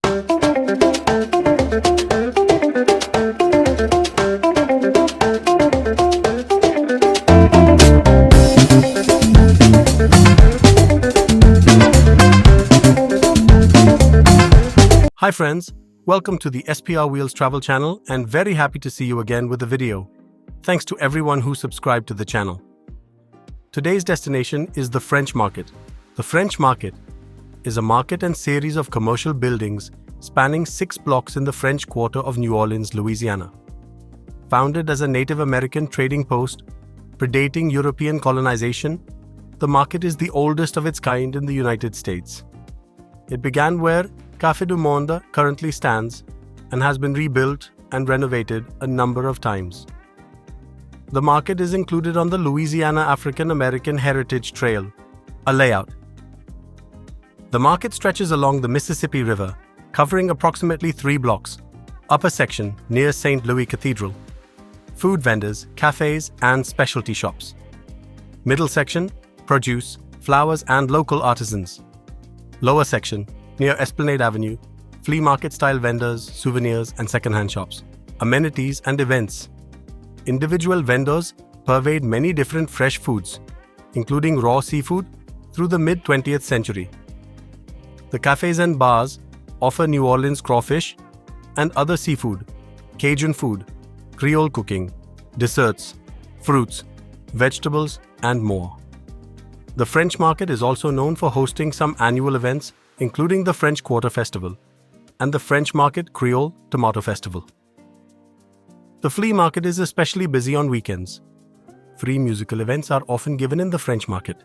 Hi friends, welcome to the SPR Wheels travel channel and very happy to see you again with a video. Thanks to everyone who subscribed to the channel. Today's destination is the French Market. The French Market is a market and series of commercial buildings spanning 6 blocks in the French Quarter of New Orleans, Louisiana. Founded as a Native American trading post, predating European colonization, the market is the oldest of its kind in the United States. It began where Café du Monde currently stands and has been rebuilt and renovated a number of times. The market is included on the Louisiana African American Heritage Trail, a layout. The market stretches along the Mississippi River, covering approximately 3 blocks. Upper section near St. Louis Cathedral. Food vendors, cafes, and specialty shops. Middle section, produce, flowers, and local artisans. Lower section, near Esplanade Avenue, flea market-style vendors, souvenirs, and second-hand shops. Amenities and events. Individual vendors pervade many different fresh foods, including raw seafood, through the mid-20th century. The cafes and bars offer New Orleans crawfish and other seafood, Cajun food, Creole cooking, desserts, fruits, vegetables, and more. The French Market is also known for hosting some annual events, including the French Quarter Festival and the French Market Creole Tomato Festival. The flea market is especially busy on weekends. Free musical events are often given in the French Market.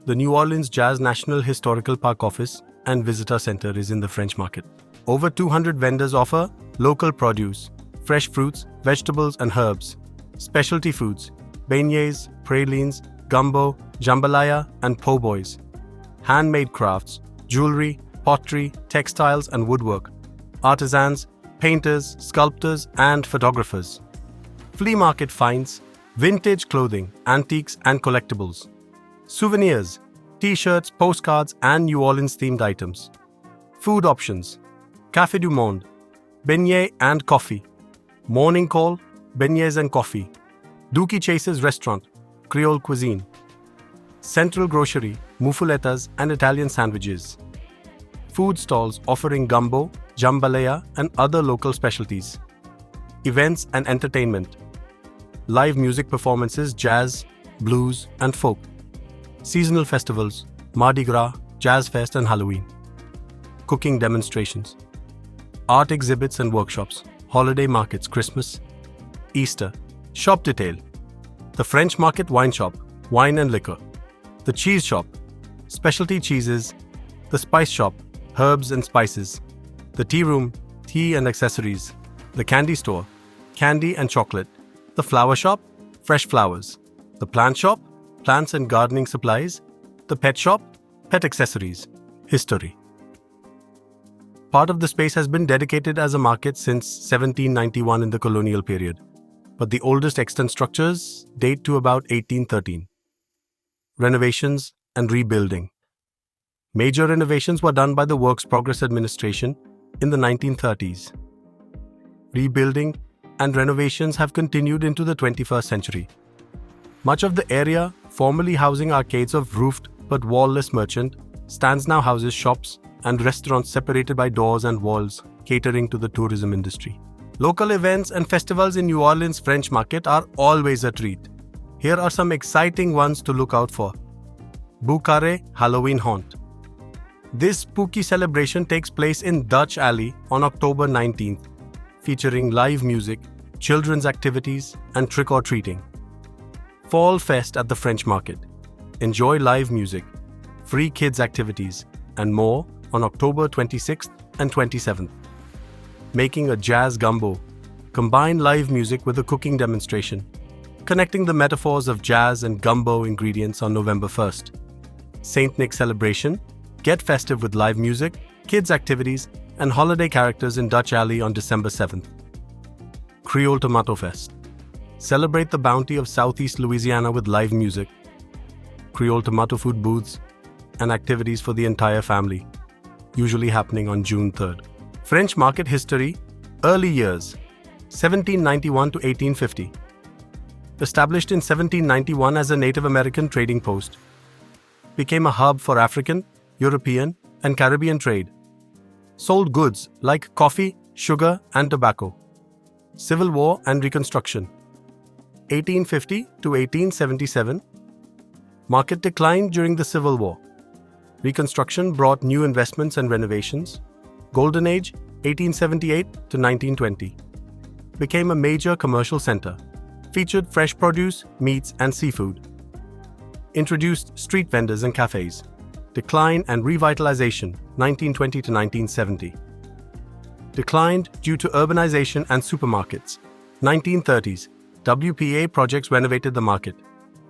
The New Orleans Jazz National Historical Park office and visitor center is in the French Market. Over 200 vendors offer local produce, fresh fruits, vegetables, and herbs, specialty foods, beignets, pralines, gumbo, jambalaya, and po' boys, handmade crafts, jewelry, pottery, textiles, and woodwork, artisans, painters, sculptors, and photographers. Flea market finds vintage clothing, antiques, and collectibles, souvenirs, t-shirts, postcards, and New Orleans-themed items. Food options: Café du Monde, beignet and coffee, Morning Call, beignets and coffee, Dookie Chase's restaurant, Creole cuisine, Central Grocery, muffulettas, and Italian sandwiches. Food stalls offering gumbo, jambalaya, and other local specialties. Events and entertainment. Live music performances, jazz, blues, and folk. Seasonal festivals, Mardi Gras, Jazz Fest, and Halloween. Cooking demonstrations. Art exhibits and workshops. Holiday markets, Christmas, Easter. Shop detail. The French Market Wine Shop, wine and liquor. The Cheese Shop, specialty cheeses. The Spice Shop, herbs and spices. The Tea Room, tea and accessories. The Candy Store, candy and chocolate. The Flower Shop, fresh flowers. The Plant Shop, plants and gardening supplies. The Pet Shop, pet accessories. History. Part of the space has been dedicated as a market since 1791 in the colonial period, but the oldest extant structures date to about 1813. Renovations and rebuilding. Major renovations were done by the Works Progress Administration in the 1930s. Rebuilding and renovations have continued into the 21st century. Much of the area, formerly housing arcades of roofed but wall-less merchant, stands now houses shops and restaurants separated by doors and walls, catering to the tourism industry. Local events and festivals in New Orleans French Market are always a treat. Here are some exciting ones to look out for. Boucaré Halloween Haunt. This spooky celebration takes place in Dutch Alley on October 19th, featuring live music, children's activities, and trick-or-treating. Fall Fest at the French Market. Enjoy live music, free kids activities, and more on October 26th and 27th. Making a jazz gumbo. Combine live music with a cooking demonstration, connecting the metaphors of jazz and gumbo ingredients on November 1st. Saint Nick celebration. Get festive with live music, kids activities, and holiday characters in Dutch Alley on December 7th. Creole Tomato Fest. Celebrate the bounty of Southeast Louisiana with live music, Creole tomato food booths, and activities for the entire family, usually happening on June 3rd. French market history, early years, 1791 to 1850. Established in 1791 as a Native American trading post, became a hub for African, European, and Caribbean trade. Sold goods like coffee, sugar, and tobacco. Civil War and Reconstruction, 1850 to 1877. Market declined during the Civil War. Reconstruction brought new investments and renovations. Golden Age, 1878 to 1920. Became a major commercial center. Featured fresh produce, meats, and seafood. Introduced street vendors and cafes. Decline and revitalization, 1920 to 1970. Declined due to urbanization and supermarkets. 1930s, WPA projects renovated the market.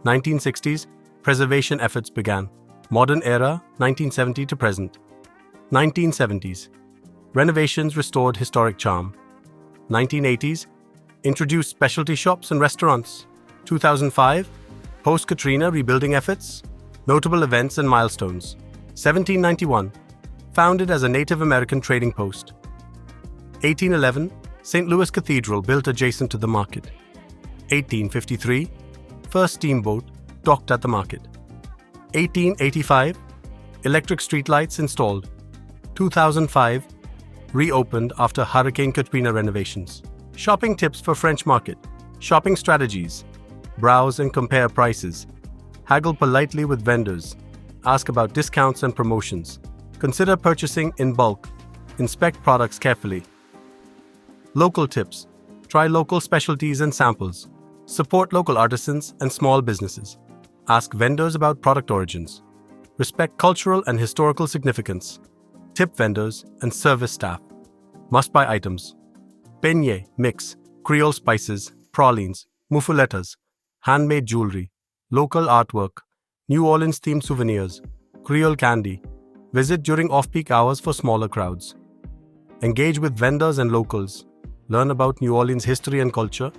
1960s, preservation efforts began. Modern era, 1970 to present. 1970s, renovations restored historic charm. 1980s, introduced specialty shops and restaurants. 2005, post-Katrina rebuilding efforts, notable events and milestones. 1791, founded as a Native American trading post. 1811, St. Louis Cathedral built adjacent to the market. 1853, first steamboat docked at the market. 1885, electric streetlights installed. 2005, reopened after Hurricane Katrina renovations. Shopping tips for French market. Shopping strategies. Browse and compare prices. Haggle politely with vendors. Ask about discounts and promotions. Consider purchasing in bulk. Inspect products carefully. Local tips. Try local specialties and samples. Support local artisans and small businesses. Ask vendors about product origins. Respect cultural and historical significance. Tip vendors and service staff. Must-buy items. Beignet mix, Creole spices, pralines, mufuletas, handmade jewelry, local artwork, New Orleans-themed souvenirs, Creole candy. Visit during off-peak hours for smaller crowds. Engage with vendors and locals. Learn about New Orleans history and culture.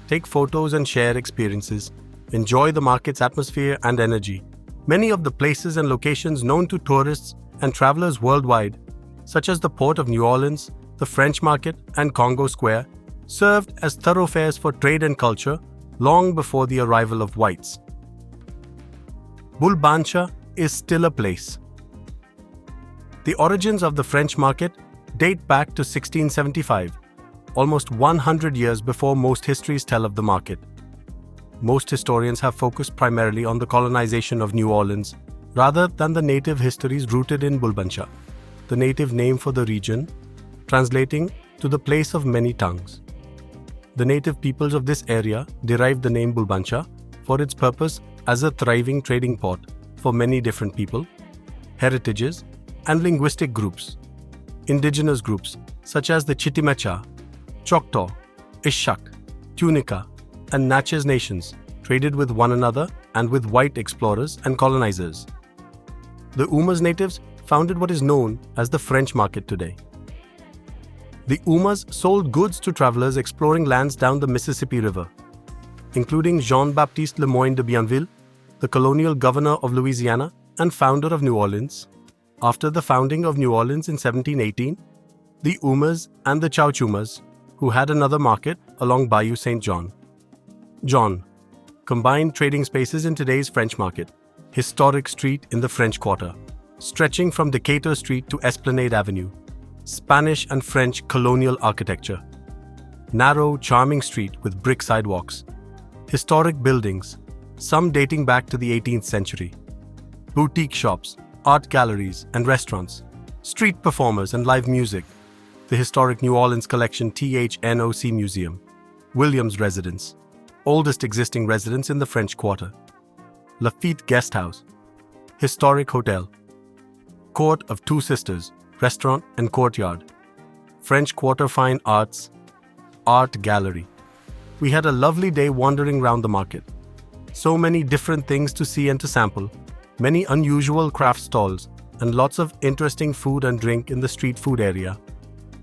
Take photos and share experiences. Enjoy the market's atmosphere and energy. Many of the places and locations known to tourists and travelers worldwide, such as the Port of New Orleans, the French Market, and Congo Square, served as thoroughfares for trade and culture long before the arrival of whites. Bulbancha is still a place. The origins of the French market date back to 1675, almost 100 years before most histories tell of the market. Most historians have focused primarily on the colonization of New Orleans rather than the native histories rooted in Bulbancha, the native name for the region, translating to the place of many tongues. The native peoples of this area derived the name Bulbancha for its purpose as a thriving trading port for many different people, heritages, and linguistic groups. Indigenous groups such as the Chitimacha, Choctaw, Ishak, Tunica, and Natchez nations traded with one another and with white explorers and colonizers. The Umas natives founded what is known as the French market today. The Umas sold goods to travelers exploring lands down the Mississippi River, including Jean-Baptiste Le Moyne de Bienville, the colonial governor of Louisiana and founder of New Orleans. After the founding of New Orleans in 1718, the Umas and the Chauchumas, who had another market along Bayou St. John, combined trading spaces in today's French market. Historic street in the French Quarter, stretching from Decatur Street to Esplanade Avenue. Spanish and French colonial architecture. Narrow, charming street with brick sidewalks. Historic buildings, some dating back to the 18th century. Boutique shops, art galleries, and restaurants. Street performers and live music. The historic New Orleans Collection THNOC Museum. Williams Residence, oldest existing residence in the French Quarter. Lafitte Guest House, historic hotel. Court of Two Sisters, restaurant and courtyard. French Quarter Fine Arts, art gallery. We had a lovely day wandering around the market. So many different things to see and to sample, many unusual craft stalls, and lots of interesting food and drink in the street food area.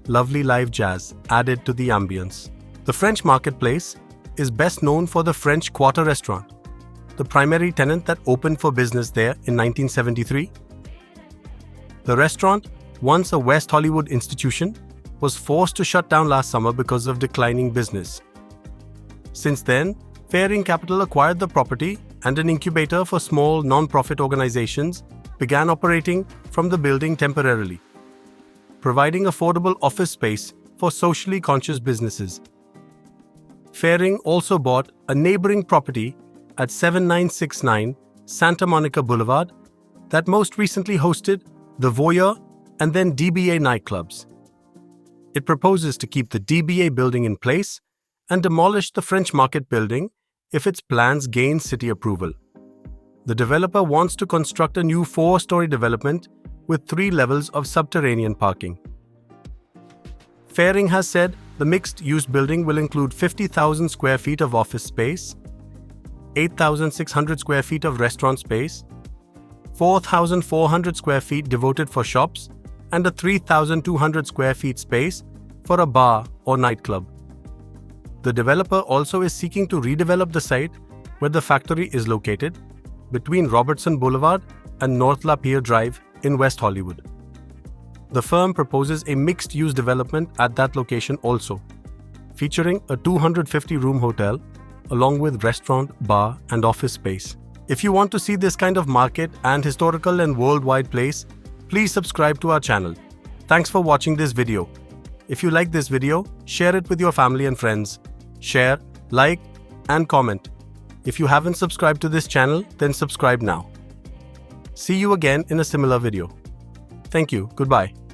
Lovely live jazz added to the ambience. The French marketplace is best known for the French Quarter restaurant, the primary tenant that opened for business there in 1973. The restaurant, once a West Hollywood institution, was forced to shut down last summer because of declining business. Since then, Fairing Capital acquired the property, and an incubator for small non-profit organizations began operating from the building temporarily, providing affordable office space for socially conscious businesses. Fairing also bought a neighboring property at 7969 Santa Monica Boulevard that most recently hosted the Voyeur and then DBA nightclubs. It proposes to keep the DBA building in place and demolish the French Market building if its plans gain city approval. The developer wants to construct a new 4-story development with 3 levels of subterranean parking. Fairing has said the mixed-use building will include 50,000 square feet of office space, 8,600 square feet of restaurant space, 4,400 square feet devoted for shops, and a 3,200 square feet space for a bar or nightclub. The developer also is seeking to redevelop the site where the factory is located, between Robertson Boulevard and North Lapeer Drive in West Hollywood. The firm proposes a mixed-use development at that location also, featuring a 250-room hotel along with restaurant, bar, and office space. If you want to see this kind of market and historical and worldwide place, please subscribe to our channel. Thanks for watching this video. If you like this video, share it with your family and friends. Share, like, and comment. If you haven't subscribed to this channel, then subscribe now. See you again in a similar video. Thank you. Goodbye.